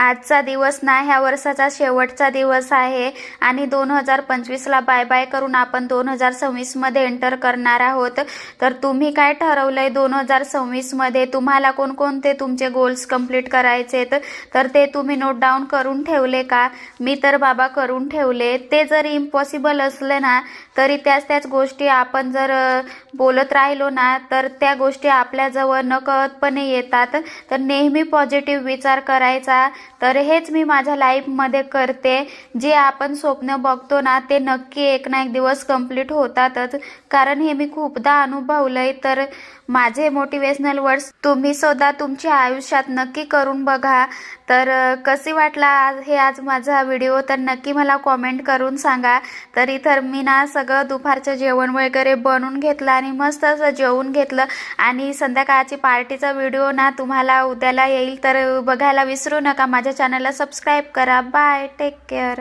आजचा दिवस ना ह्या वर्षाचा शेवटचा दिवस आहे आणि 2025ला बाय बाय करून आपण 2026 मध्ये एंटर करणार आहोत। तर तुम्ही काय ठरवलंय 2026 मध्ये, तुम्हाला कोणकोणते तुमचे गोल्स कंप्लीट करायचे तर ते तुम्ही नोट डाऊन करून ठेवले का? मी तर बाबा करून ठेवले। ते जरी इम्पॉसिबल असले ना तरी त्याच गोष्टी आपण जर बोलत राहिलो ना तर त्या गोष्टी आपल्याजवळ नकळतपणे येतात। तर नेहमी पॉझिटिव्ह विचार करायचा। तर हेच मी माझ्या लाईफमध्ये करते। जे आपण स्वप्न बघतो ना ते नक्की एक ना एक दिवस कंप्लीट होतातच, कारण हे मी खूपदा अनुभवलंय। तर माझे मोटिवेशनल वर्ड्स तुम्ही सुद्धा तुमच्या आयुष्यात नक्की करून बघा। तर कशी वाटला आज माझा व्हिडिओ तर नक्की मला कॉमेंट करून सांगा। तर इथं मी ना सगळं दुपारचं जेवण वगैरे बनवून घेतलं आणि मस्त असं जेवून घेतलं आणि संध्याकाळची पार्टीचा व्हिडिओ ना तुम्हाला उद्याला येईल, तर बघायला विसरू नका। माझ्या चॅनलला सबस्क्राईब करा। Bye, take care.